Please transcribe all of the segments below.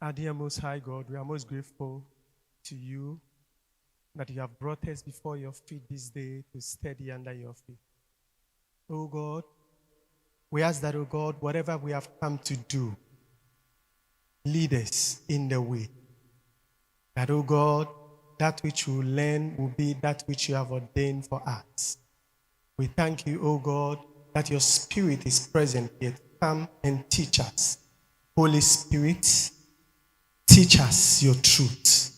Our dear Most High God, we are most grateful to you that you have brought us before your feet this day to study under your feet. Oh God, we ask that, oh God, whatever we have come to do, lead us in the way. That, oh God, that which we will learn will be that which you have ordained for us. We thank you, oh God, that your Spirit is present here to come and teach us. Holy Spirit, teach us your truth,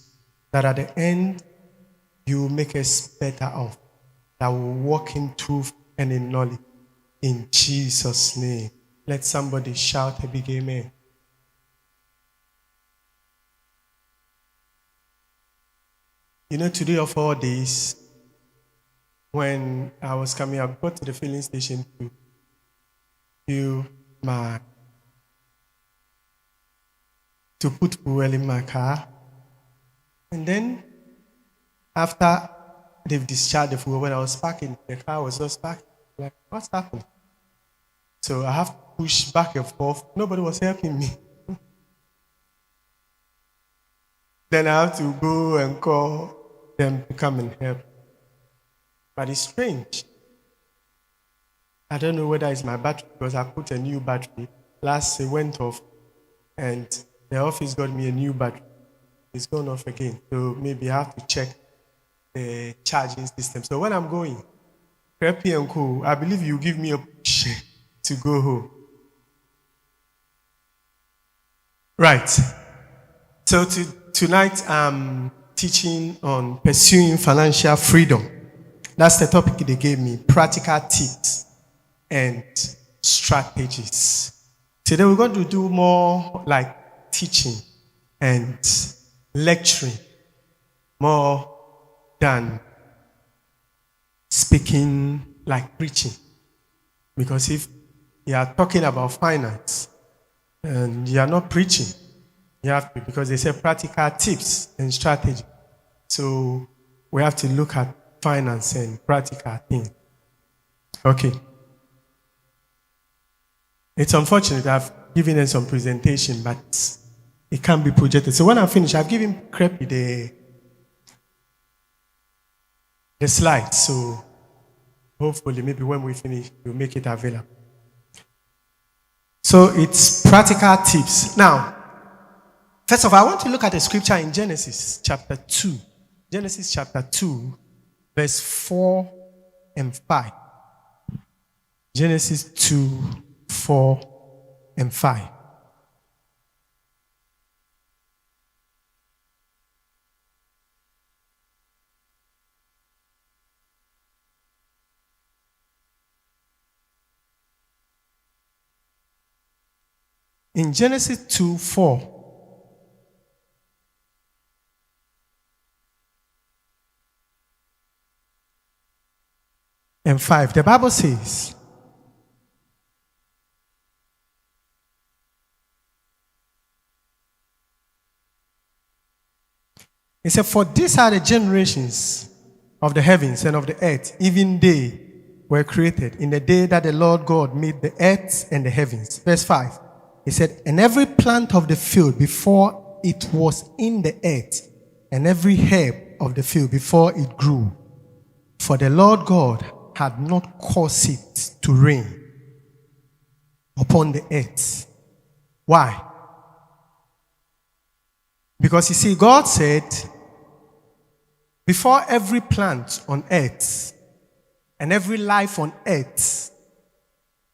that at the end, you will make us better off, that we will walk in truth and in knowledge. In Jesus' name. Let somebody shout a big amen. You know, today of all days, when I was coming, I got to the filling station to put fuel in my car. And then after they've discharged the fuel, when I was parking, the car was just parked. Like, what's happened? So I have to push back and forth. Nobody was helping me. Then I have to go and call them to come and help. But it's strange. I don't know whether it's my battery, because I put a new battery. Last it went off, and the office got me a new battery. It's gone off again. So maybe I have to check the charging system. So when I'm going, preppy and cool, I believe you give me a push to go home. Right. So tonight I'm teaching on pursuing financial freedom. That's the topic they gave me, practical tips and strategies. Today we're going to do more like teaching and lecturing more than speaking like preaching. Because if you are talking about finance and you are not preaching, you have to, because they say practical tips and strategy. So we have to look at finance and practical things. Okay. It's unfortunate I've given them some presentation, but it can't be projected. So when I'm finished, I've given Creppy the slides. So hopefully, maybe when we finish, we'll make it available. So it's practical tips. Now, first of all, I want to look at a scripture in Genesis chapter 2. Genesis chapter 2, verse 4 and 5. Genesis 2, 4 and 5. In Genesis 2, 4, and 5, the Bible says, it said, for these are the generations of the heavens and of the earth, even they were created in the day that the Lord God made the earth and the heavens. Verse 5, he said, and every plant of the field before it was in the earth, and every herb of the field before it grew. For the Lord God had not caused it to rain upon the earth. Why? Because you see, God said, before every plant on earth and every life on earth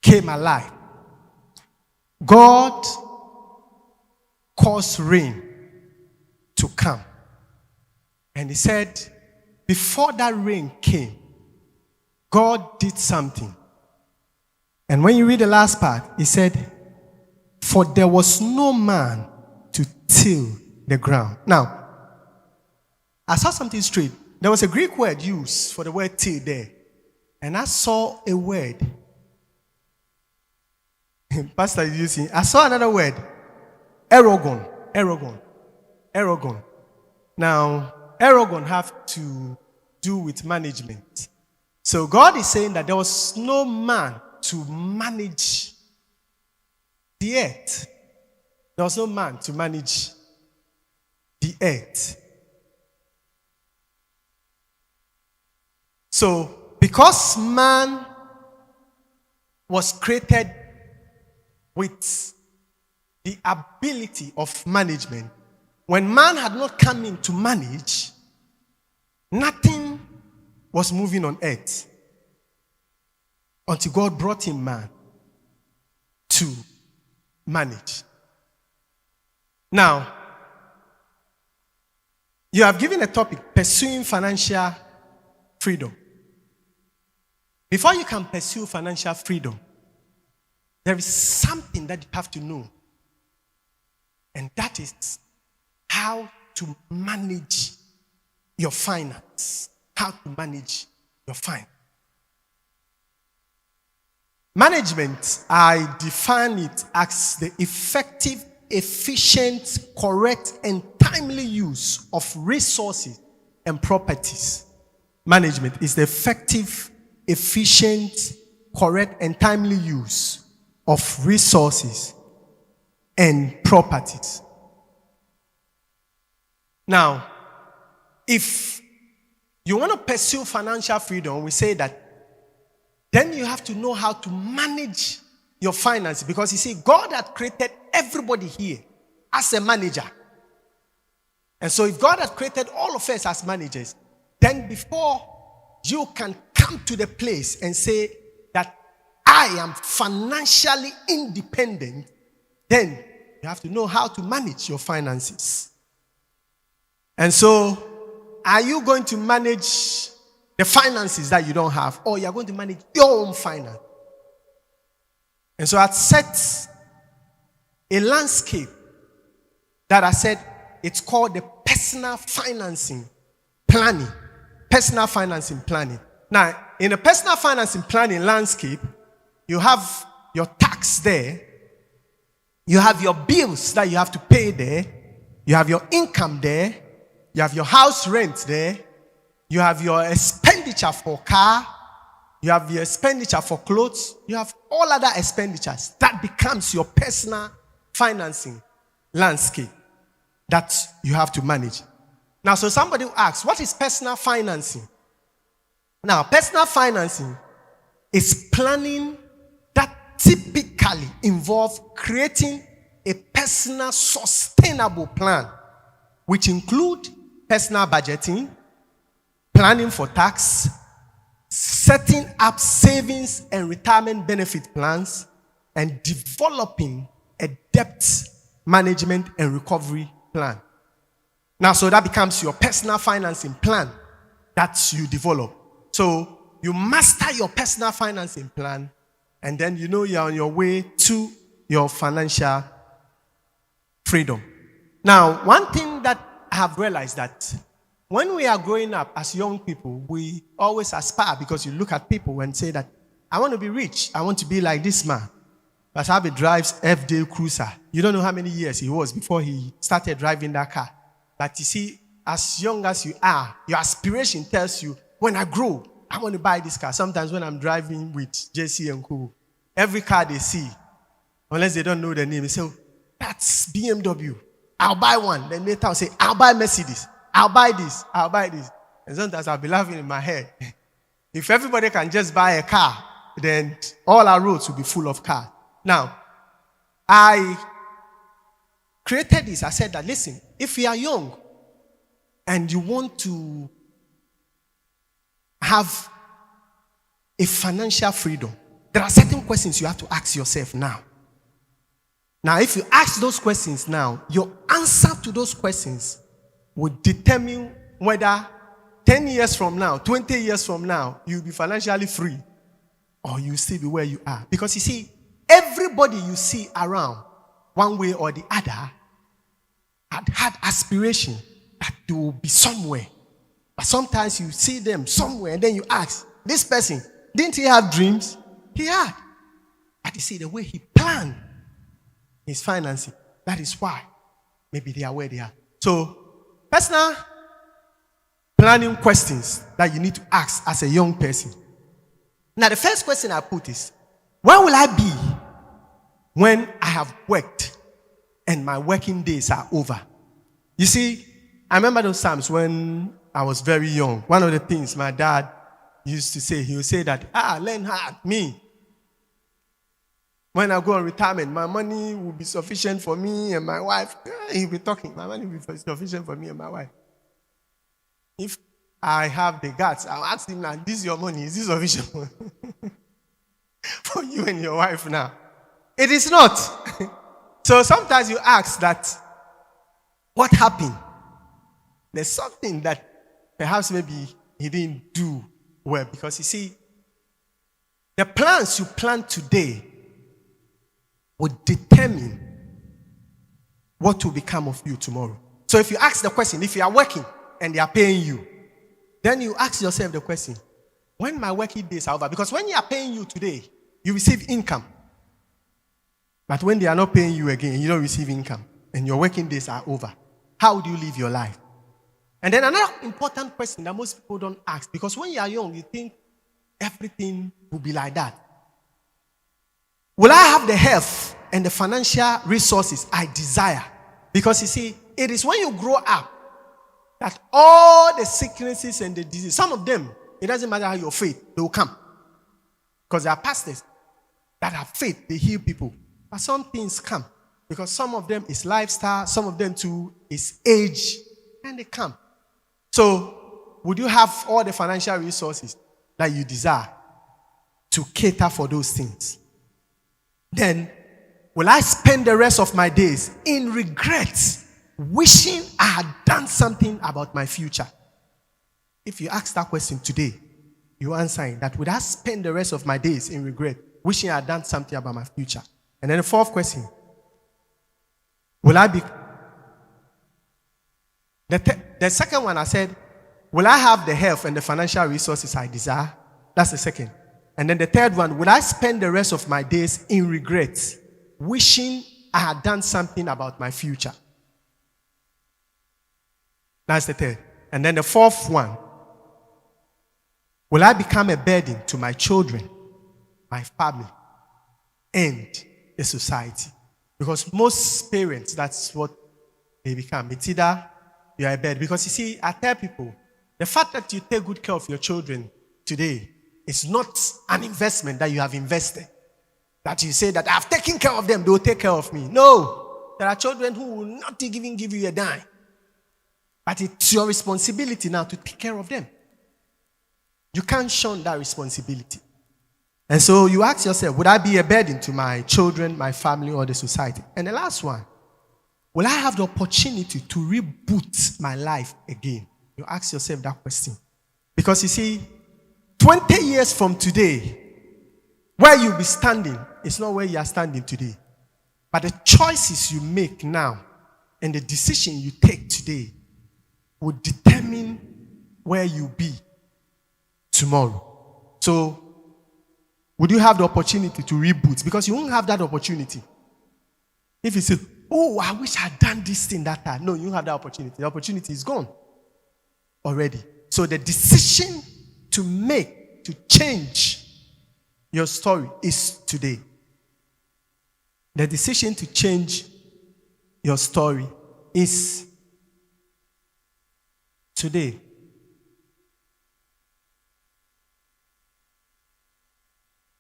came alive, God caused rain to come. And he said, before that rain came, God did something. And when you read the last part, he said, for there was no man to till the ground. Now, I saw something straight. There was a Greek word used for the word till there. And I saw a word. Pastor is using. I saw another word. Aragon. Now, Aragon have to do with management. So God is saying that there was no man to manage the earth. There was no man to manage earth. So, because man was created with the ability of management, when man had not come in to manage, nothing was moving on earth until God brought him man to manage. Now, you have given a topic, pursuing financial freedom. Before you can pursue financial freedom, there is something that you have to know, and that is how to manage your finance. How to manage your finance. Management, I define it as the effective, efficient, correct, and timely use of resources and properties. Management is the effective, efficient, correct, and timely use of resources and properties. Now, if you want to pursue financial freedom, we say that then you have to know how to manage your finances, because you see, God had created everybody here as a manager. And so if God had created all of us as managers, then before you can come to the place and say that I am financially independent, then you have to know how to manage your finances. And so, are you going to manage the finances that you don't have, or you're going to manage your own finance? And so I set a landscape that I said it's called the personal financing planning. Personal financing planning. Now, in the personal financing planning landscape, you have your tax there, you have your bills that you have to pay there, you have your income there, you have your house rent there, you have your expenditure for car, you have your expenditure for clothes, you have all other expenditures. That becomes your personal financing landscape that you have to manage. Now, so somebody will ask, what is personal financing? Now, personal financing is planning that typically involves creating a personal sustainable plan, which include personal budgeting, planning for tax, setting up savings and retirement benefit plans, and developing a debt management and recovery plan. Now, so that becomes your personal financing plan that you develop. So you master your personal financing plan, and then you know you're on your way to your financial freedom. Now, one thing that I have realized that when we are growing up as young people, we always aspire, because you look at people and say that, I want to be rich. I want to be like this man. Basabe drives F-Day Cruiser. You don't know how many years he was before he started driving that car. But you see, as young as you are, your aspiration tells you, when I grow, I want to buy this car. Sometimes when I'm driving with JC and Co, every car they see, unless they don't know the name, they say, oh, that's BMW. I'll buy one. Then later I'll say, I'll buy Mercedes. I'll buy this. I'll buy this. And sometimes I'll be laughing in my head. If everybody can just buy a car, then all our roads will be full of cars. Now, I created this. I said that, listen, if you are young and you want to have a financial freedom, there are certain questions you have to ask yourself now. Now, if you ask those questions now, your answer to those questions will determine whether 10 years from now, 20 years from now, you'll be financially free or you'll still be where you are. Because you see, everybody you see around, one way or the other, had aspiration that they will be somewhere. But sometimes you see them somewhere and then you ask, this person, didn't he have dreams? He had. But you see, the way he planned his financing, that is why maybe they are where they are. So, personal planning questions that you need to ask as a young person. Now, the first question I put is, where will I be when I have worked and my working days are over? You see, I remember those times when I was very young. One of the things my dad used to say, he would say that, learn hard, me. When I go on retirement, my money will be sufficient for me and my wife. He'll be talking, my money will be sufficient for me and my wife. If I have the guts, I'll ask him now, this is your money, is this sufficient for you and your wife now? It is not. So sometimes you ask that, what happened? There's something that perhaps maybe he didn't do well. Because you see, the plans you plan today would determine what will become of you tomorrow. So if you ask the question, if you are working and they are paying you, then you ask yourself the question, when my working days are over? Because when they are paying you today, you receive income. But when they are not paying you again, you don't receive income, and your working days are over, how do you live your life? And then another important question that most people don't ask, because when you are young, you think everything will be like that. Will I have the health and the financial resources I desire? Because you see, it is when you grow up that all the sicknesses and the diseases, some of them, it doesn't matter how your faith, they will come. Because there are pastors that have faith, they heal people. But some things come. Because some of them is lifestyle, some of them too is age, and they come. So, would you have all the financial resources that you desire to cater for those things? Then, will I spend the rest of my days in regret, wishing I had done something about my future? If you ask that question today, you answer that, would I spend the rest of my days in regret, wishing I had done something about my future? And then the fourth question, will I be... The second one I said, will I have the health and the financial resources I desire? That's the second. And then the third one, will I spend the rest of my days in regret, wishing I had done something about my future? That's the third. And then the fourth one, will I become a burden to my children, my family, and the society? Because most parents, that's what they become. It's either you are a burden. Because you see, I tell people, the fact that you take good care of your children today is not an investment that you have invested. That you say that I've taken care of them, they will take care of me. No. There are children who will not even give you a dime. But it's your responsibility now to take care of them. You can't shun that responsibility. And so you ask yourself, would I be a burden to my children, my family, or the society? And the last one, will I have the opportunity to reboot my life again? You ask yourself that question. Because you see, 20 years from today, where you'll be standing is not where you are standing today. But the choices you make now and the decision you take today will determine where you'll be tomorrow. So, would you have the opportunity to reboot? Because you won't have that opportunity. If you say, oh, I wish I'd done this thing that time. No, you won't have that opportunity. The opportunity is gone already. So the decision to make, to change your story is today. The decision to change your story is today.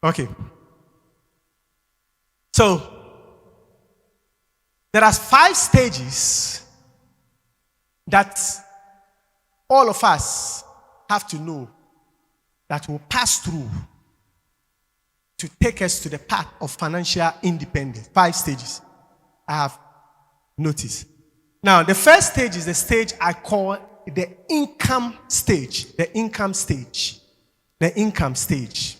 Okay. So, there are 5 stages that all of us have to know that will pass through to take us to the path of financial independence. 5 stages I have noticed. Now, the first stage is the stage I call the income stage. The income stage. The income stage.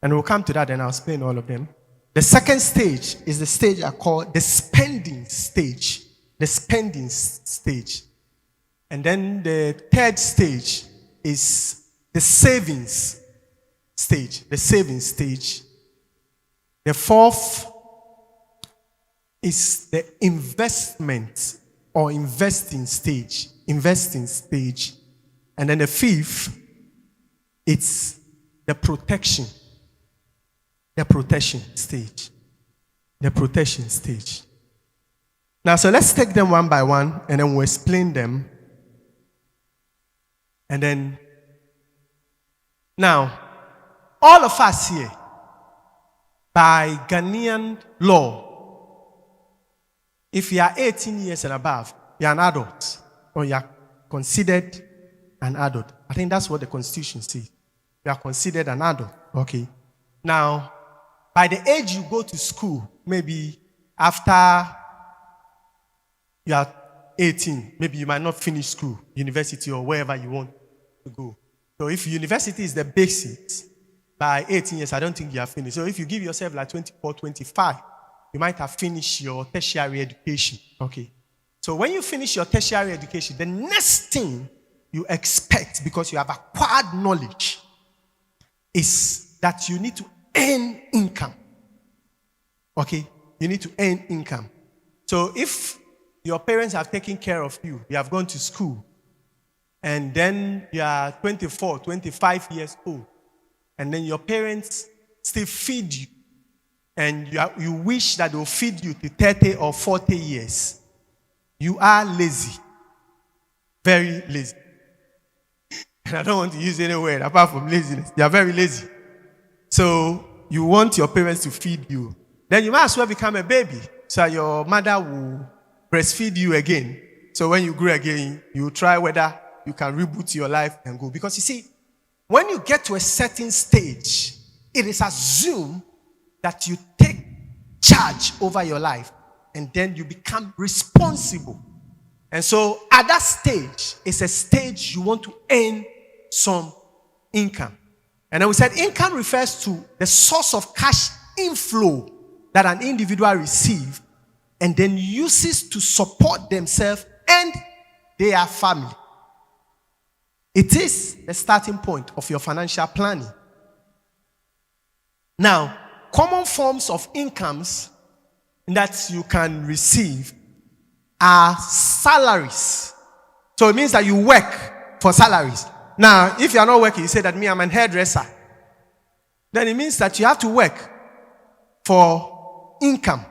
And we'll come to that and I'll explain all of them. The second stage is the stage I call the spending stage. The spending stage. And then the third stage is the savings stage. The savings stage. The fourth is the investment or investing stage. Investing stage. And then the fifth, it's the protection. The protection stage. The protection stage. Now, so let's take them one by one and then we'll explain them And then, now, all of us here, by Ghanaian law, if you are 18 years and above, you're an adult, or you are considered an adult. I think that's what the Constitution says. You are considered an adult. Okay. Now, by the age you go to school, maybe after you are 18, maybe you might not finish school, university, or wherever you want to go. So if university is the basics, by 18 years, I don't think you have finished. So if you give yourself like 24, 25, you might have finished your tertiary education. Okay. So when you finish your tertiary education, the next thing you expect, because you have acquired knowledge, is that you need to earn income. Okay? You need to earn income. So if your parents have taken care of you, you have gone to school, and then you are 24, 25 years old, and then your parents still feed you, and you wish that they'll feed you to 30 or 40 years, you are lazy. Very lazy. And I don't want to use any word apart from laziness. You are very lazy. So you want your parents to feed you. Then you might as well become a baby, so your mother will breastfeed you again. So when you grow again, you try whether you can reboot your life and go. Because you see, when you get to a certain stage, it is assumed that you take charge over your life, and then you become responsible. And so at that stage, it's a stage you want to earn some income. And then we said income refers to the source of cash inflow that an individual receives and then uses to support themselves and their family. It is the starting point of your financial planning. Now, common forms of incomes that you can receive are salaries. So it means that you work for salaries. Now, if you are not working, you say that I'm a hairdresser. Then it means that you have to work for income.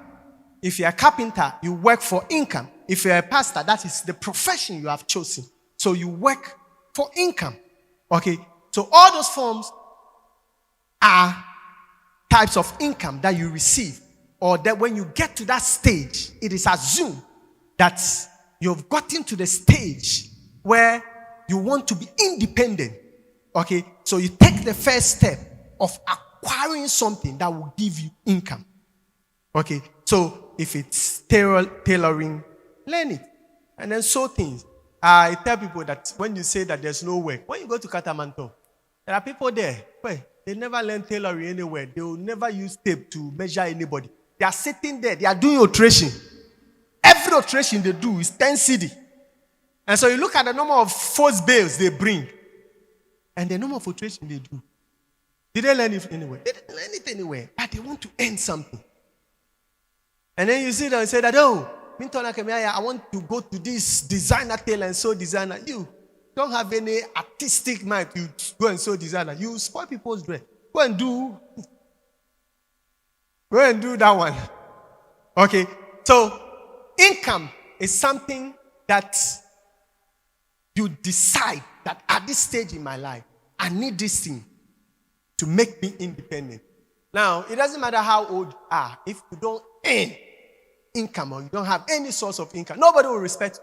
If you're a carpenter, you work for income. If you're a pastor, that is the profession you have chosen. So you work for income. Okay? So all those forms are types of income that you receive, or that when you get to that stage, it is assumed that you've gotten to the stage where you want to be independent. Okay? So you take the first step of acquiring something that will give you income. Okay? So if it's tailoring, learn it. And then sew things. I tell people that when you say that there's no work, when you go to Katamanto, there are people there, they never learn tailoring anywhere. They will never use tape to measure anybody. They are sitting there. They are doing alteration. Every alteration they do is 10 CD. And so you look at the number of force bales they bring and the number of alteration they do. Did they learn it anywhere? They didn't learn it anywhere. But they want to earn something. And then you see them and say that, I want to go to this designer tailor and sew designer. You don't have any artistic mind to go and sew designer. You spoil people's dress. Go and do that one. Okay. So income is something that you decide that at this stage in my life, I need this thing to make me independent. Now, it doesn't matter how old you are. If you don't earn income or you don't have any source of income, nobody will respect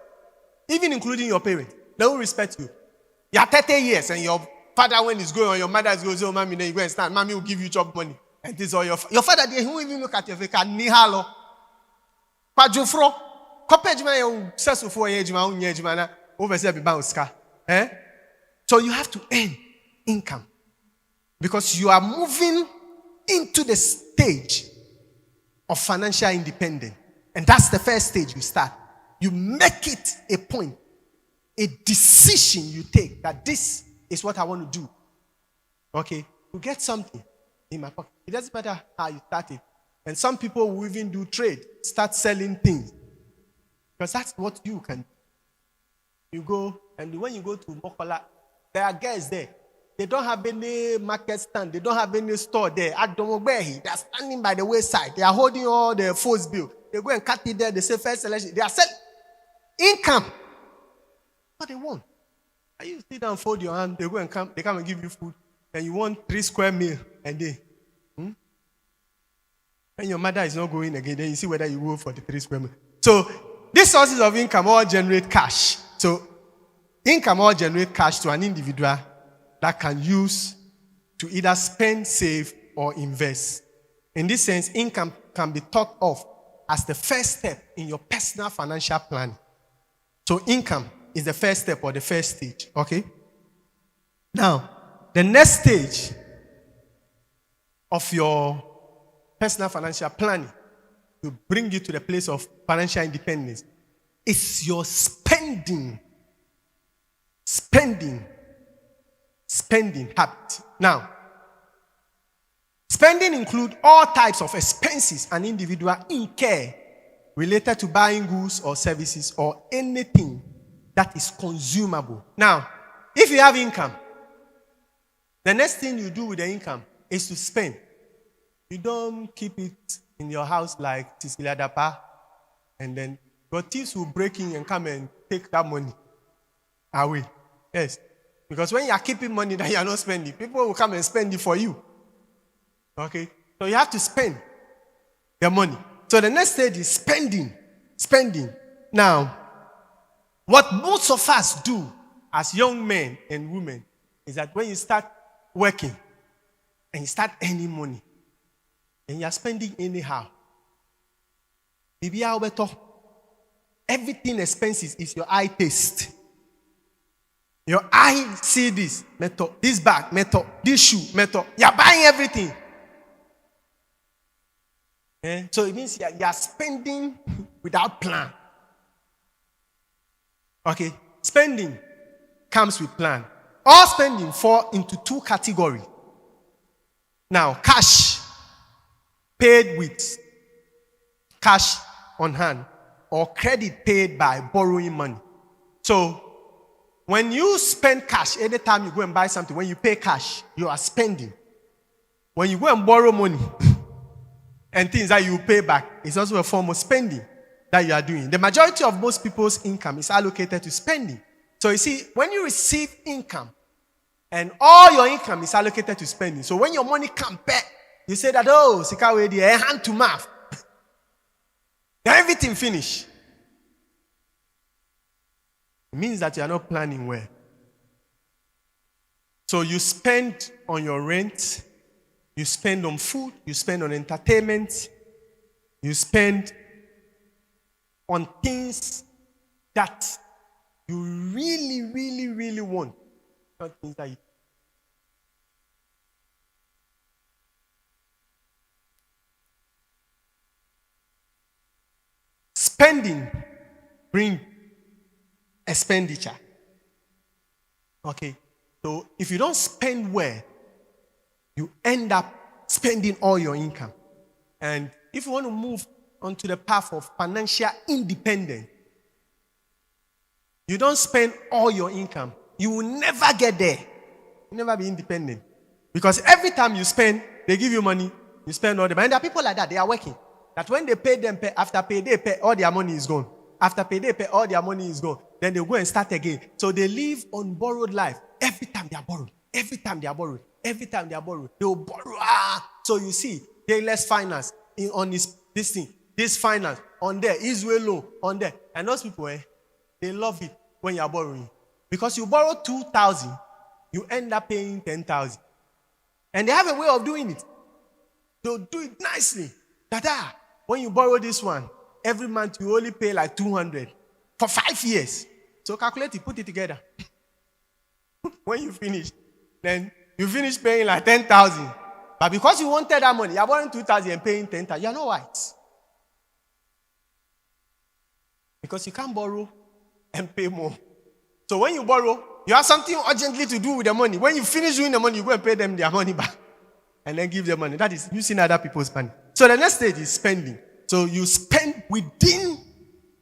you, even including your parents. They will respect you. You are 30 years and your father, when he's going, or your mother is going, oh, mommy, then you go and stand. Mommy will give you job money. And this or your father, he won't even look at your face. Nihalo. Pajufro. So you have to earn income because you are moving into the stage of financial independence. And that's the first stage you start. You make it a point, a decision you take that this is what I want to do. Okay? You get something in my pocket. It doesn't matter how you start it. And some people will even do trade, start selling things. Because that's what you can do. You go, and when you go to Mokola, there are guys there. They don't have any market stand. They don't have any store there. At Domobehi, they are standing by the wayside. They are holding all the force bill. They go and cut it there. They say first selection. They are selling income. What they want. And you sit down, fold your hand, they come and give you food, and you want 3 square meal a day. And your mother is not going again, then you see whether you go for the 3 square meal. So these sources of income all generate cash. So income all generate cash to an individual that can use to either spend, save, or invest. In this sense, income can be thought of as the first step in your personal financial plan. So income is the first step or the first stage. Okay? Now, the next stage of your personal financial planning to bring you to the place of financial independence is your spending habit. Now, spending includes all types of expenses an individual incur related to buying goods or services or anything that is consumable. Now, if you have income, the next thing you do with the income is to spend. You don't keep it in your house like Tisiladapa, and then your thieves will break in and come and take that money away. Yes. Because when you are keeping money that you are not spending, people will come and spend it for you. Okay? So you have to spend the money. So the next stage is spending. Now, what most of us do as young men and women is that when you start working and you start earning money and you are spending anyhow, everything expenses is your eye taste. Your eye see this, this bag, this shoe, you are buying everything. So it means you are spending without plan. Okay, spending comes with plan. All spending fall into 2 categories. Now, cash paid with cash on hand or credit paid by borrowing money. So, when you spend cash, anytime you go and buy something, when you pay cash, you are spending. When you go and borrow money and things that you pay back, it's also a form of spending that you are doing. The majority of most people's income is allocated to spending. So you see, when you receive income, and all your income is allocated to spending. So when your money comes back, you say that, oh, Sikawe, hand to mouth. Then everything finish. It means that you are not planning well. So you spend on your rent, you spend on food, you spend on entertainment, you spend on things that you really, really, really want. Not things that you... Spending brings expenditure. Okay. So if you don't spend well, you end up spending all your income. And if you want to move onto the path of financial independence, you don't spend all your income, you will never get there. You'll never be independent. Because every time you spend, they give you money, you spend all the money. And there are people like that, they are working. That when they pay them, after payday, all their money is gone. After payday, all their money is gone. Then they go and start again. So they live on borrowed life. Every time they are borrowed. Every time they are borrowed. Every time they are borrowed. They will borrow. So you see, they less finance on this thing. This finance on there. Israel loan on there. And those people, they love it when you are borrowing. Because you borrow 2,000, you end up paying 10,000. And they have a way of doing it. They'll do it nicely. When you borrow this one, every month you only pay like 200 for 5 years. So calculate it, put it together. When you finish, then you finish paying like 10,000. But because you wanted that money, you're borrowing 2,000 and paying 10,000. You're not white. Because you can't borrow and pay more. So when you borrow, you have something urgently to do with the money. When you finish doing the money, you go and pay them their money back. And then give them money. That is using other people's money. So the next stage is spending. So you spend within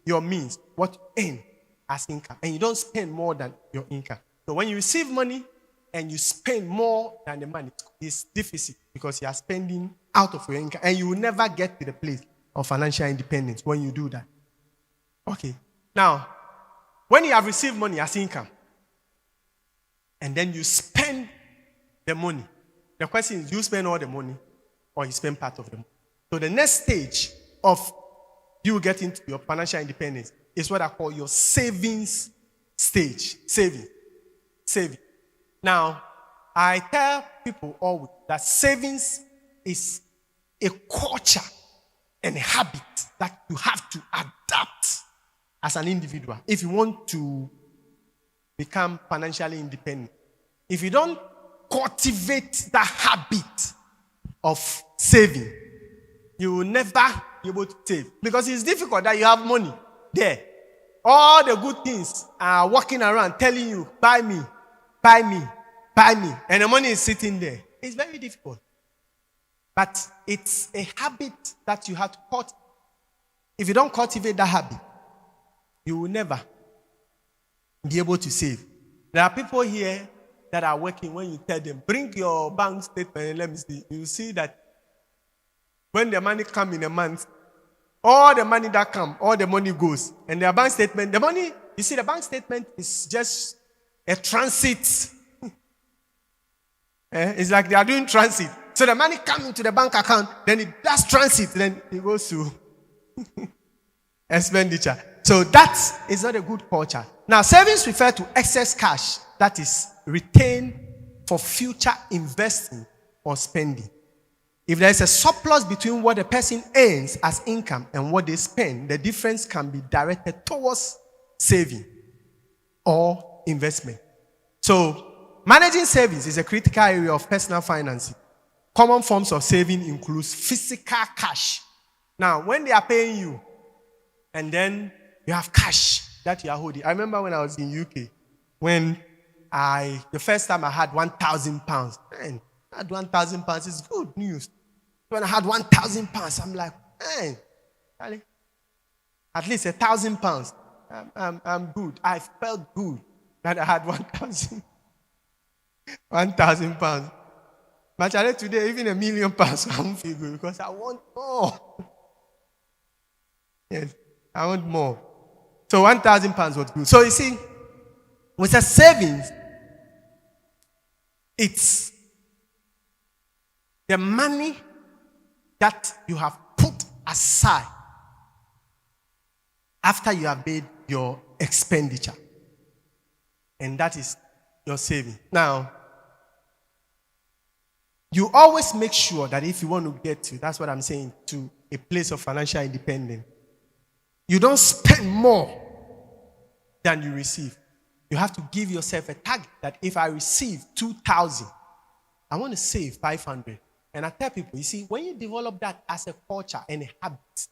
your means what you earn as income. And you don't spend more than your income. So when you receive money and you spend more than the money, it's deficit because you are spending out of your income. And you will never get to the place of financial independence when you do that. Okay. Now, when you have received money as income, and then you spend the money. The question is, do you spend all the money or you spend part of the money? So the next stage of you getting to your financial independence is what I call your savings stage. Saving. Now, I tell people always that savings is a culture and a habit that you have to adapt as an individual if you want to become financially independent. If you don't cultivate that habit of saving, you will never be able to save. Because it's difficult that you have money there. All the good things are walking around telling you, buy me, buy me, buy me. And the money is sitting there. It's very difficult. But it's a habit that you have to cultivate. If you don't cultivate that habit, you will never be able to save. There are people here that are working. When you tell them, bring your bank statement and let me see, you see that when the money comes in a month, all the money that comes, all the money goes. And their bank statement, the money, you see, the bank statement is just a transit. It's like they are doing transit. So the money comes into the bank account, then it does transit, then it goes to expenditure. So that is not a good culture. Now, savings refer to excess cash that is retained for future investing or spending. If there is a surplus between what a person earns as income and what they spend, the difference can be directed towards saving or investment. So, managing savings is a critical area of personal financing. Common forms of saving includes physical cash. Now, when they are paying you, and then you have cash that you are holding. I remember when I was in UK, when the first time I had 1,000 pounds. Man, I had 1,000 pounds. It's good news. When I had 1,000 pounds, I'm like, man, at least 1,000 pounds. I'm good. I felt good that I had 1,000 pounds. But today, even £1 million, I won't feel good because I want more. Yes, I want more. So 1,000 pounds was good. So you see, with a savings, it's the money that you have put aside after you have made your expenditure. And that is your saving. Now, you always make sure that if you want to get to, that's what I'm saying, to a place of financial independence, you don't spend more than you receive. You have to give yourself a target that if I receive 2,000, I want to save 500. And I tell people, you see, when you develop that as a culture and a habit,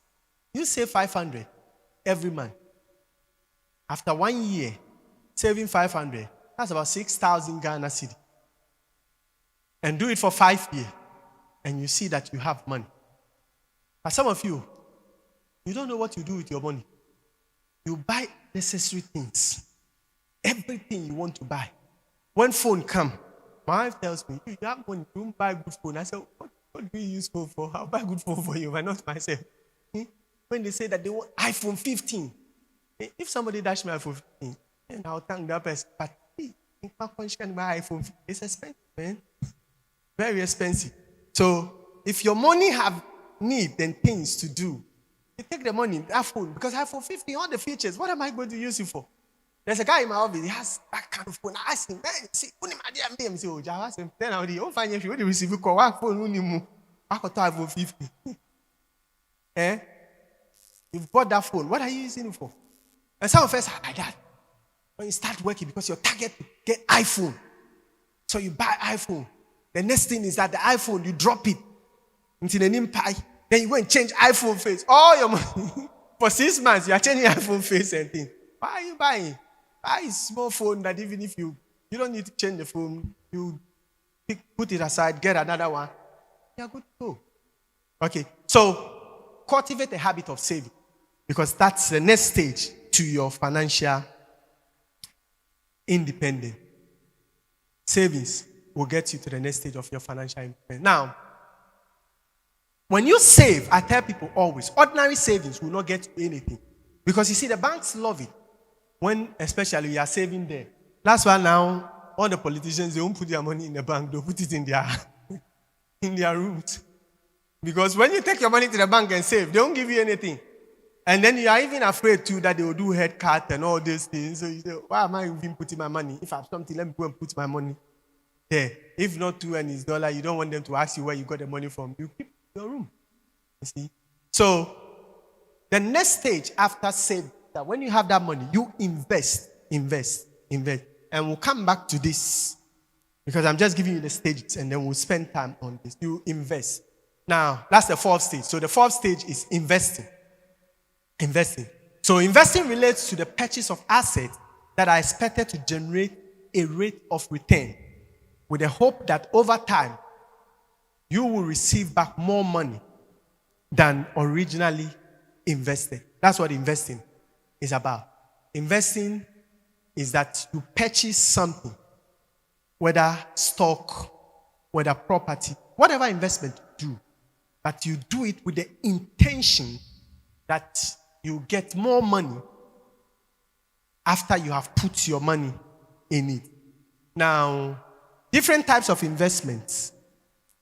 you save 500 every month. After 1 year, saving 500, that's about 6,000 Ghana cedi. And do it for 5 years, and you see that you have money. But some of you, you don't know what you do with your money. You buy necessary things. Everything you want to buy. When phone come, my wife tells me, you have money, you don't buy good phone. I said, what do you use phone for? I'll buy good phone for you, but not myself. When they say that they want iPhone 15, if somebody dash me iPhone 15, then I'll thank that person. But if my can buy iPhone 15, it's expensive, man. Very expensive. So if your money have need and things to do, you take the money, that phone, because iPhone 15, all the features, what am I going to use it for? There's a guy in my office, he has that kind of phone. I asked him, man, see, when my dear me, say, oh, I asked him, then I'll find if you want to receive a call, one phone, I could talk iPhone 15. You bought that phone, what are you using it for? And some of us are like that. When you start working, because your target to get iPhone, so you buy iPhone. The next thing is that the iPhone, you drop it into the name pie. Then you go and change iPhone face. All your money. For 6 months, you are changing iPhone face and things. Why are you buying? Buy a small phone that even if you don't need to change the phone, you put it aside, get another one. You are good to go. Okay, so cultivate a habit of saving because that's the next stage to your financial independence. Savings will get you to the next stage of your financial independence. Now, when you save, I tell people always, ordinary savings will not get you anything. Because you see, the banks love it when especially you are saving there. That's why now all the politicians, they won't put their money in the bank. They'll put it in their rooms. Because when you take your money to the bank and save, they won't give you anything. And then you are even afraid too that they will do head cut and all these things. So you say, why am I even putting my money? If I have something, let me go and put my money there. If not $2 and it's dollar, you don't want them to ask you where you got the money from. You keep your room. You see? So the next stage after saving, that when you have that money, you invest. And we'll come back to this because I'm just giving you the stages and then we'll spend time on this. You invest. Now, that's the fourth stage. So the fourth stage is investing. So investing relates to the purchase of assets that are expected to generate a rate of return with the hope that over time you will receive back more money than originally invested. That's what investing is about. Investing is that you purchase something, whether stock, whether property, whatever investment you do, but you do it with the intention that you get more money after you have put your money in it. Now, different types of investments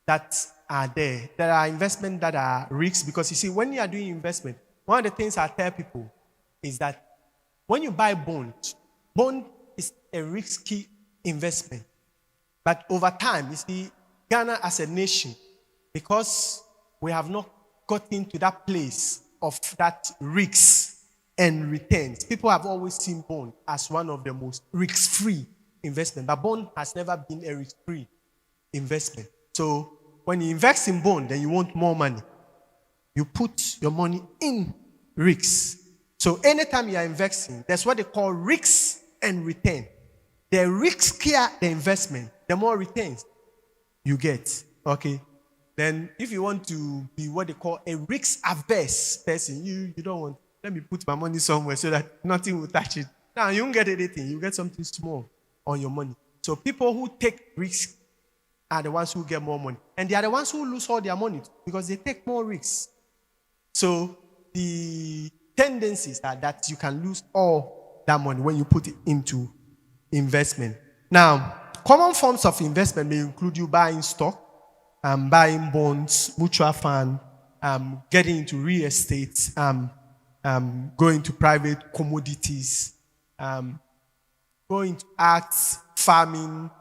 that are there. There are investments that are risks because you see, when you are doing investment, one of the things I tell people is that when you buy bond is a risky investment. But over time, you see, Ghana as a nation, because we have not gotten to that place of that risks and returns. People have always seen bond as one of the most risk-free investment, but bond has never been a risk-free investment. So when you invest in bond, then you want more money. You put your money in risks. So anytime you are investing, that's what they call risks and return. The riskier the investment, the more returns you get. Okay. Then if you want to be what they call a risk-averse person, you don't want, let me put my money somewhere so that nothing will touch it. Now, you won't get anything. You get something small on your money. So people who take risks are the ones who get more money. And they are the ones who lose all their money because they take more risks. So the tendencies are that you can lose all that money when you put it into investment. Now, common forms of investment may include you buying stock, buying bonds, mutual fund, getting into real estate, going to private commodities, going to arts, farming,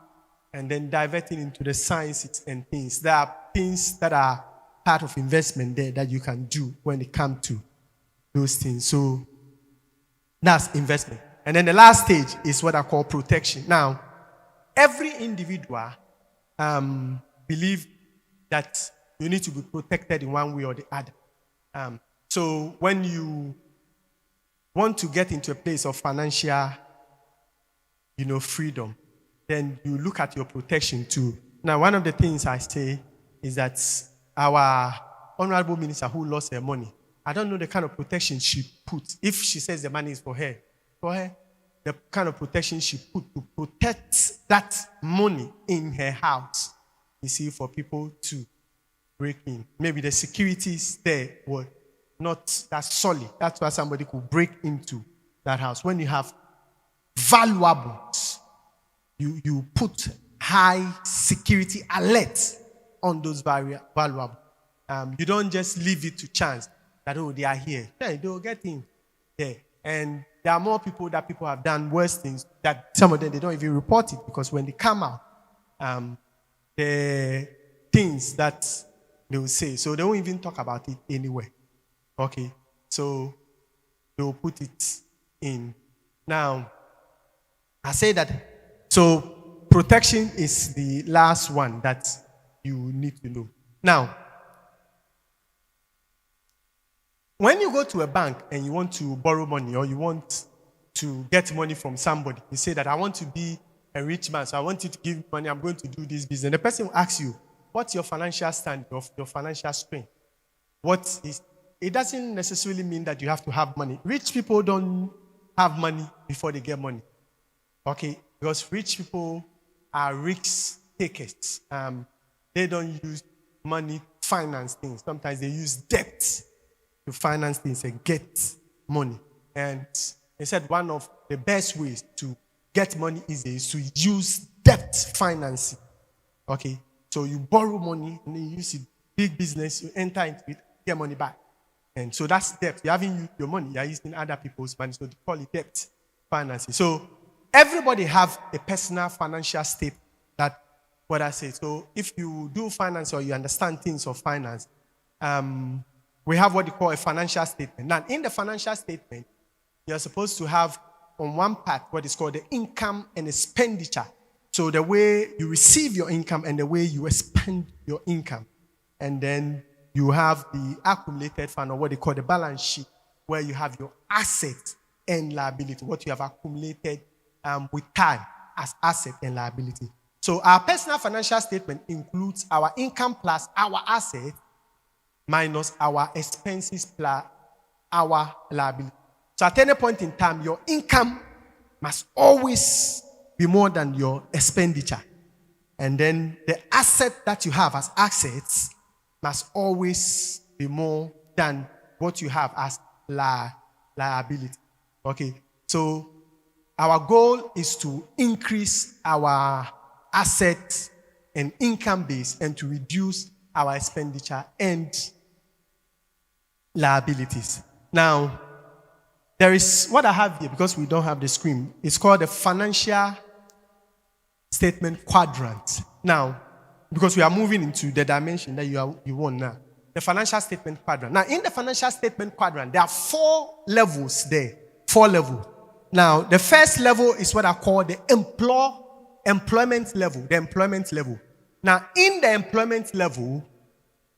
and then diverting into the sciences and things. There are things that are part of investment there that you can do when it comes to those things. So that's investment. And then the last stage is what I call protection. Now, every individual believes that you need to be protected in one way or the other. So when you want to get into a place of financial, freedom, then you look at your protection too. Now, one of the things I say is that our honorable minister who lost her money, I don't know the kind of protection she put. If she says the money is for her, the kind of protection she put to protect that money in her house, you see, for people to break in. Maybe the securities there were not that solid. That's why somebody could break into that house. When you have valuables, you put high security alert on those valuables. You don't just leave it to chance that, they are here. Yeah, they'll get in there. And there are more people that people have done worse things that some of them, they don't even report it because when they come out, the things that they will say. So they won't even talk about it anyway. Okay. So they'll put it in. Now, I say that, so protection is the last one that you need to know. Now, when you go to a bank and you want to borrow money or you want to get money from somebody, you say that I want to be a rich man, so I want you to give money, I'm going to do this business. The person will ask you, what's your financial stand, your financial strength? It doesn't necessarily mean that you have to have money. Rich people don't have money before they get money. Okay? Because rich people are risk takers. They don't use money to finance things. Sometimes they use debt to finance things and get money. And they said one of the best ways to get money is to use debt financing. Okay, so you borrow money and then you use it, big business, you enter into it, get money back. And so that's debt. You haven't used your money, you're using other people's money, so they call it debt financing. So everybody have a personal financial state that what I say. So if you do finance or you understand things of finance, we have what you call a financial statement. Now, in the financial statement, you're supposed to have on one part what is called the income and expenditure. So the way you receive your income and the way you spend your income. And then you have the accumulated fund, or what they call the balance sheet, where you have your assets and liability, what you have accumulated with time as asset and liability. So our personal financial statement includes our income plus our asset minus our expenses plus our liability. So at any point in time, your income must always be more than your expenditure. And then the asset that you have as assets must always be more than what you have as liability. Okay, so our goal is to increase our asset and income base and to reduce our expenditure and liabilities. Now, there is what I have here, because we don't have the screen. It's called the financial statement quadrant. Now, because we are moving into the dimension that you want now, the financial statement quadrant. Now, in the financial statement quadrant, there are 4 levels there. 4 levels. Now, the first level is what I call the employment level. The employment level. Now, in the employment level,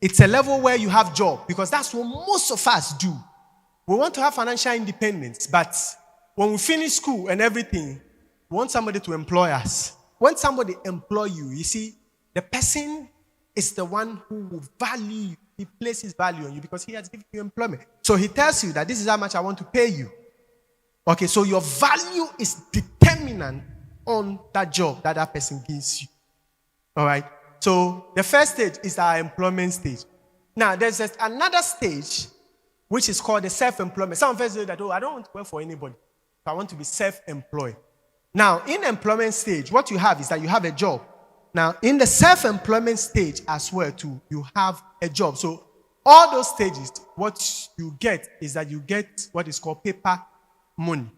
it's a level where you have job, because that's what most of us do. We want to have financial independence, but when we finish school and everything, we want somebody to employ us. When somebody employ you, you see, the person is the one who will value you. He places value on you because he has given you employment. So he tells you that this is how much I want to pay you. Okay, so your value is determinant on that job that that person gives you. All right. So the first stage is our employment stage. Now, there's another stage which is called the self-employment. Some of us say that, I don't want to work for anybody. I want to be self-employed. Now, in the employment stage, what you have is that you have a job. Now, in the self-employment stage as well, too, you have a job. So all those stages, what you get is that you get what is called paper money.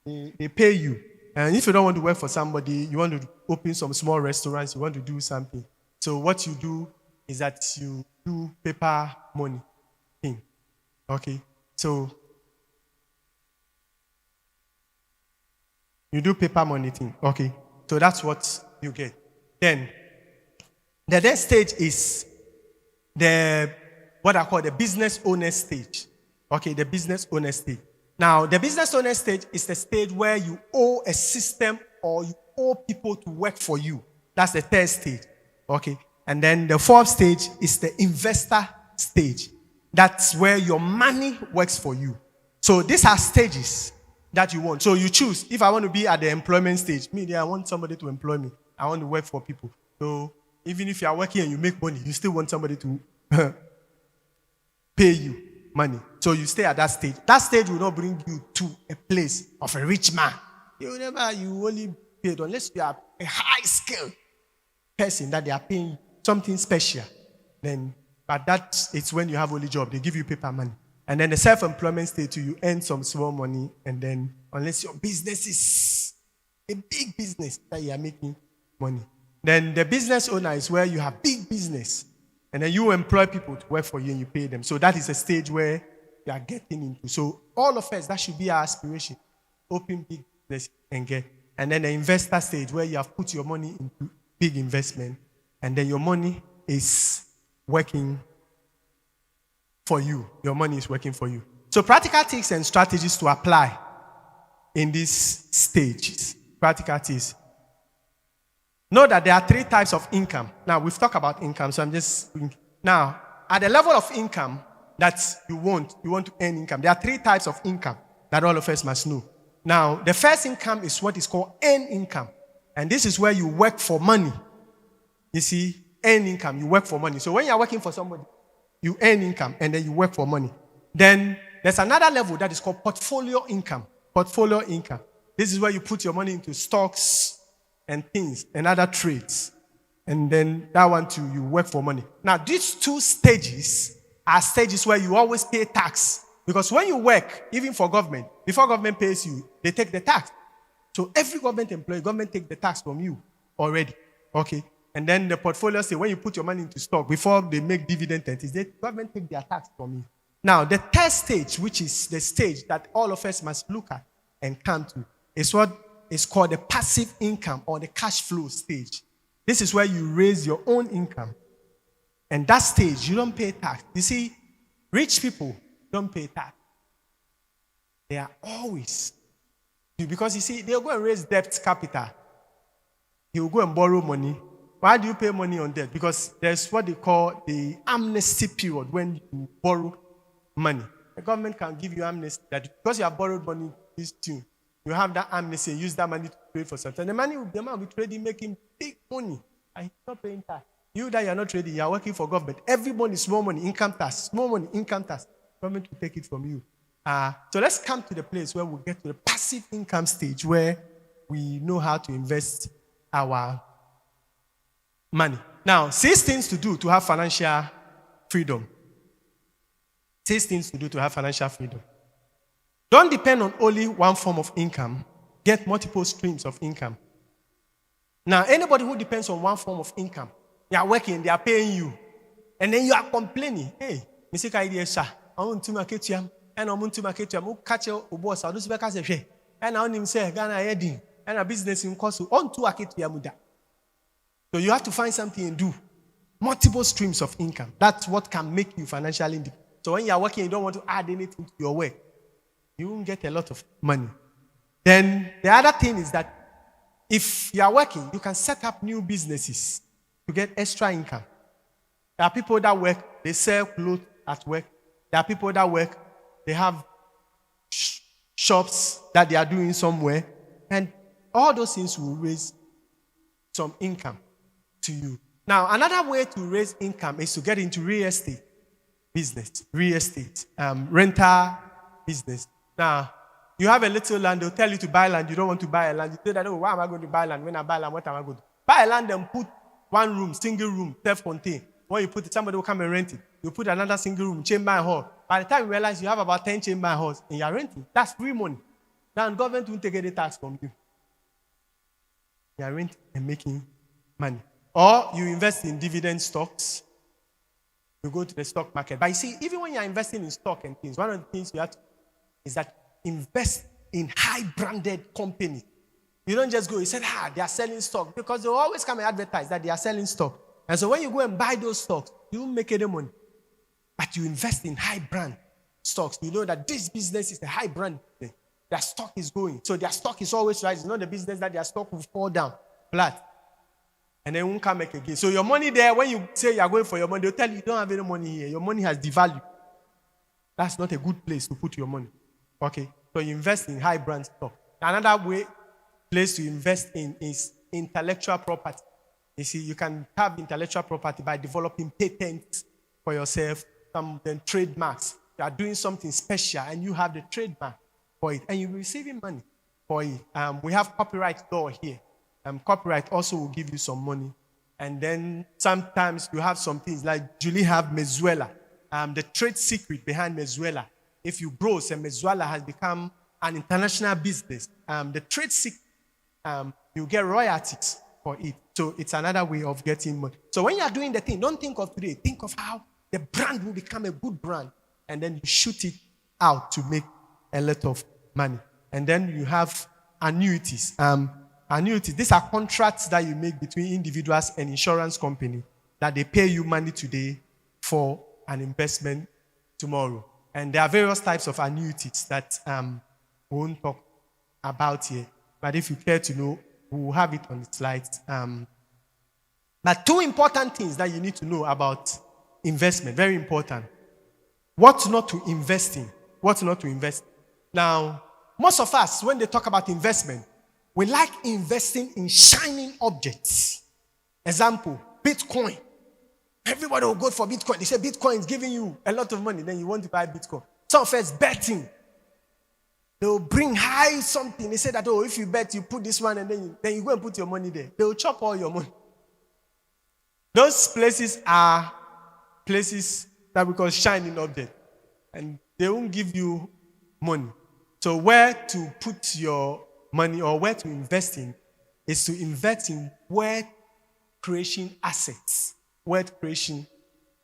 They pay you. And if you don't want to work for somebody, you want to open some small restaurants, you want to do something. So what you do is that you do paper money thing. Okay? So you do paper money thing. Okay? So that's what you get. Then the next stage is what I call the business owner stage. Okay, the business owner stage. Now, the business owner stage is the stage where you owe a system or you owe people to work for you. That's the third stage. Okay. And then the fourth stage is the investor stage. That's where your money works for you. So these are stages that you want. So you choose. If I want to be at the employment stage, I want somebody to employ me. I want to work for people. So even if you are working and you make money, you still want somebody to pay you money. So you stay at that stage. That stage will not bring you to a place of a rich man. You only paid unless you are a high skilled person that they are paying something special. Then, but that it's when you have only job, they give you paper money. And then the self-employment stage, you earn some small money, and then unless your business is a big business that you are making money. Then the business owner is where you have big business. And then you employ people to work for you and you pay them. So that is a stage where you are getting into. So all of us, that should be our aspiration. Open big business and get. And then the investor stage where you have put your money into big investment. And then your money is working for you. Your money is working for you. So practical tips and strategies to apply in these stages. Practical tips. Know that there are 3 types of income. Now, we've talked about income, so I'm just... Now, at the level of income that you want to earn income, there are 3 types of income that all of us must know. Now, the first income is what is called earned income. And this is where you work for money. You see, earned income, you work for money. So when you're working for somebody, you earn income and then you work for money. Then there's another level that is called portfolio income. Portfolio income. This is where you put your money into stocks, and things and other trades. And then that one too, you work for money. Now, these two stages are stages where you always pay tax. Because when you work, even for government, before government pays you, they take the tax. So every government employee, government take the tax from you already. Okay. And then the portfolio say when you put your money into stock, before they make dividend entities, the government take their tax from you. Now, the third stage, which is the stage that all of us must look at and come to, is what is called the passive income or the cash flow stage. This is where you raise your own income. And that stage, you don't pay tax. You see, rich people don't pay tax. They are always, because you see, they'll go and raise debt capital. You'll go and borrow money. Why do you pay money on debt? Because there's what they call the amnesty period when you borrow money. The government can give you amnesty that because you have borrowed money, this tune, you have that amnesty and use that money to trade for something. The man will be trading, making big money. And he's not paying tax. You that you are not trading, you are working for government. Every money, small money, income tax. Small money, income tax. Government will take it from you. So let's come to the place where we get to the passive income stage where we know how to invest our money. Now, 6 things to do to have financial freedom. 6 things to do to have financial freedom. Don't depend on only one form of income. Get multiple streams of income. Now, anybody who depends on one form of income, they are working, they are paying you, and then you are complaining, hey, Mr. Kaidesha, I want to market you, and I want to market you, I catch your boss, I do speak as a share, and I want him say, Ghana heading, and a business in cost on to market Yamuda. So you have to find something and do. Multiple streams of income. That's what can make you financially independent. So when you are working, you don't want to add anything to your work. You won't get a lot of money. Then the other thing is that if you are working, you can set up new businesses to get extra income. There are people that work, they sell clothes at work. There are people that work, they have shops that they are doing somewhere. And all those things will raise some income to you. Now, another way to raise income is to get into real estate business, rental business. Now, you have a little land, they'll tell you to buy land, you don't want to buy a land. You say that, oh, why am I going to buy land? When I buy land, what am I going to do? Buy a land and put one room, single room, self-contained. When you put it, somebody will come and rent it. You put another single room, chamber and hall. By the time you realize you have about 10 chamber and halls and you're renting, that's free money. Now, the government won't take any tax from you. You are renting and making money. Or you invest in dividend stocks. You go to the stock market. But you see, even when you're investing in stock and things, one of the things you have to is that invest in high-branded companies. You don't just go, you said, they are selling stock. Because they always come and advertise that they are selling stock. And so when you go and buy those stocks, you won't make any money. But you invest in high-brand stocks. You know that this business is a high-brand business. Their stock is going. So their stock is always rising. Not the business that their stock will fall down flat. And then won't come back again. So your money there, when you say you are going for your money, they'll tell you don't have any money here. Your money has devalued. That's not a good place to put your money. Okay? So you invest in high brand stock. Another place to invest in is intellectual property. You see, you can have intellectual property by developing patents for yourself, then trademarks. You are doing something special and you have the trademark for it. And you're receiving money for it. We have copyright law here. Copyright also will give you some money. And then sometimes you have some things like Julie have Mezuela. The trade secret behind Mezuela. If you browse and Mezuela has become an international business, the trade secret, you get royalties for it. So it's another way of getting money. So when you are doing the thing, don't think of today. Think of how the brand will become a good brand. And then you shoot it out to make a lot of money. And then you have annuities. Annuities, these are contracts that you make between individuals and insurance company that they pay you money today for an investment tomorrow. And there are various types of annuities that we won't talk about here. But if you care to know, we will have it on the slides. But 2 important things that you need to know about investment, very important. What not to invest in. What not to invest in. Now, most of us, when they talk about investment, we like investing in shining objects. Example, Bitcoin. Everybody will go for Bitcoin. They say Bitcoin is giving you a lot of money. Then you want to buy Bitcoin. Some of us betting. They will bring high something. They say that, oh, if you bet, you put this one and then you go and put your money there. They will chop all your money. Those places are places that we call shining object. And they won't give you money. So where to put your money or where to invest in is to invest in wealth creation assets. Wealth creation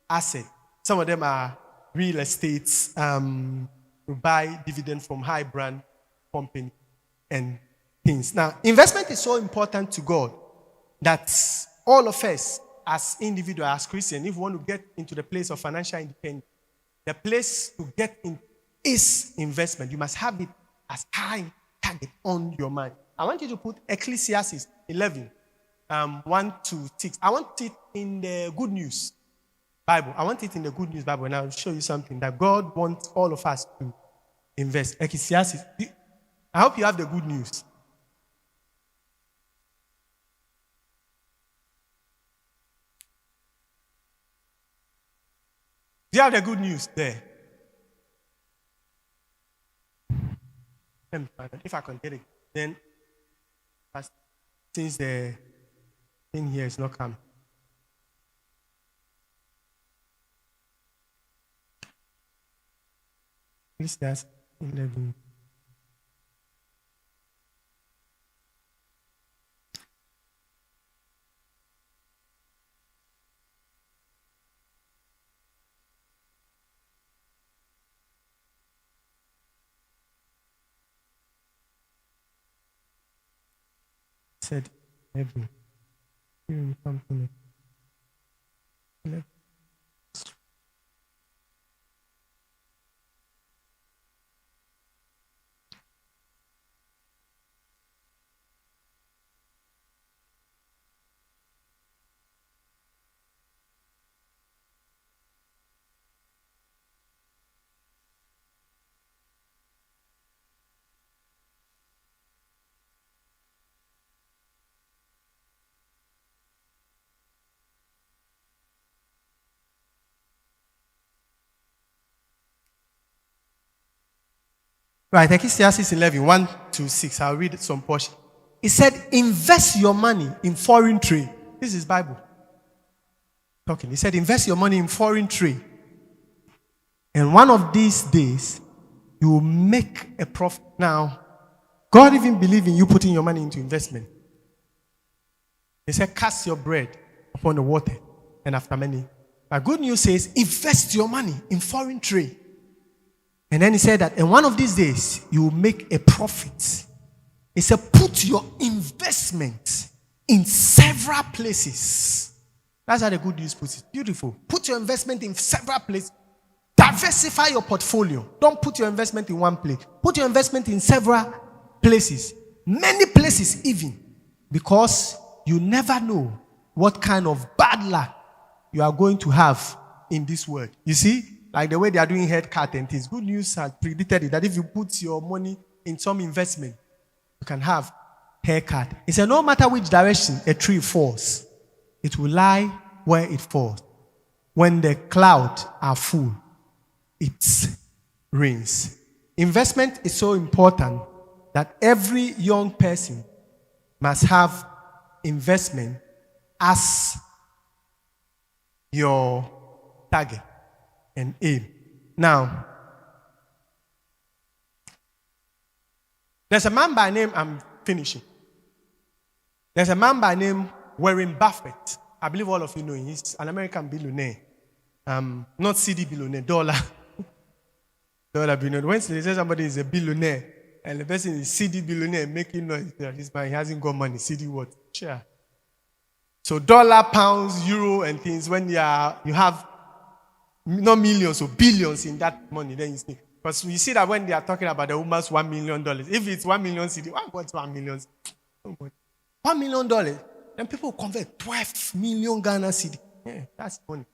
assets. Some of them are real estates, to buy dividend from high brand company and things. Now, investment is so important to God that all of us as individuals, as Christians, if we want to get into the place of financial independence, the place to get in is investment. You must have it as high target on your mind. I want you to put Ecclesiastes 11, 1 to 6. I want it in the Good News Bible. I want it in the Good News Bible, and I'll show you something that God wants all of us to invest. Ecclesiastes. I hope you have the Good News. Do you have the Good News there? Let me find it. If I can get it, then since the thing here is not coming. Ecclesiastes 11. Said 11. Something. 11. Right, Ecclesiastes 11, 1 to 6. I'll read some portion. It said, invest your money in foreign trade. This is Bible talking. He said, invest your money in foreign trade. And one of these days, you will make a profit. Now, God even believes in you putting your money into investment. He said, cast your bread upon the water. And after many. But good news says, invest your money in foreign trade. And then he said that in one of these days, you will make a profit. He said, put your investment in several places. That's how the good news puts it. Beautiful. Put your investment in several places. Diversify your portfolio. Don't put your investment in one place. Put your investment in several places. Many places even. Because you never know what kind of bad luck you are going to have in this world. You see? Like the way they are doing haircut and things. Good news has predicted it that if you put your money in some investment, you can have haircut. It said no matter which direction a tree falls, it will lie where it falls. When the clouds are full, it rains. Investment is so important that every young person must have investment as your target and aim. Now, there's a man by name, I'm finishing. There's a man by name Warren Buffett. I believe all of you know him. He's an American billionaire. Not CD billionaire, dollar. Dollar billionaire. When they say somebody is a billionaire and the person is CD billionaire making noise, this man, he hasn't got money. CD what? Sure. So dollar, pounds, euro, and things, when you have not millions or billions in that money, then you see. Because you see that when they are talking about the almost $1 million, if it's 1 million CD, what's 1 million? $1 million, then people convert 12 million Ghana CD. Yeah, that's money.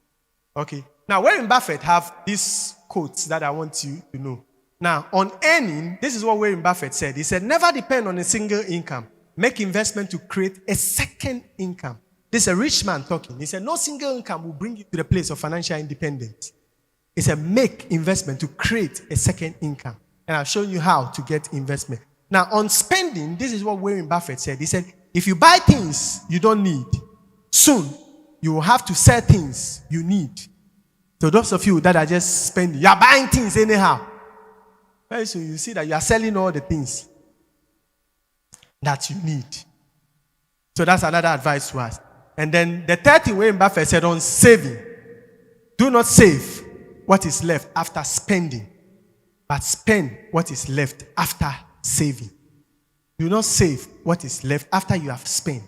Okay. Now, Warren Buffett have these quotes that I want you to know. Now, on earning, this is what Warren Buffett said. He said, never depend on a single income. Make investment to create a second income. This is a rich man talking. He said, no single income will bring you to the place of financial independence. He said, make investment to create a second income. And I've shown you how to get investment. Now, on spending, this is what Warren Buffett said. He said, if you buy things you don't need, soon you will have to sell things you need. So those of you that are just spending, you are buying things anyhow. Very soon you see that you are selling all the things that you need. So that's another advice to us. And then the third thing Warren Buffett said on saving, do not save what is left after spending, but spend what is left after saving. Do not save what is left after you have spent,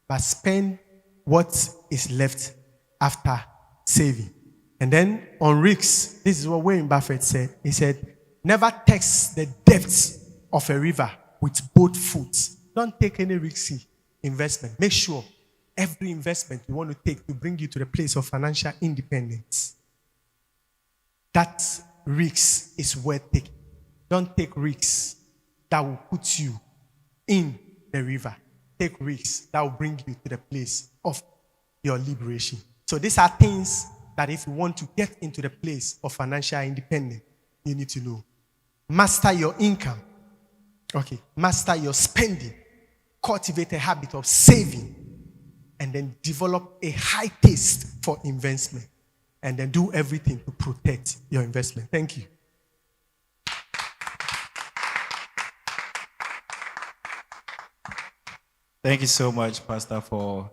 but spend what is left after saving. And then on risks, this is what Warren Buffett said. He said, never test the depths of a river with both foot. Don't take any risky investment. Make sure every investment you want to take to bring you to the place of financial independence, that risk is worth taking. Don't take risks that will put you in the river. Take risks that will bring you to the place of your liberation. So these are things that if you want to get into the place of financial independence, you need to know. Master your income. Okay. Master your spending. Cultivate a habit of saving. And then develop a high taste for investment. And then do everything to protect your investment. Thank you. Thank you so much, Pastor, for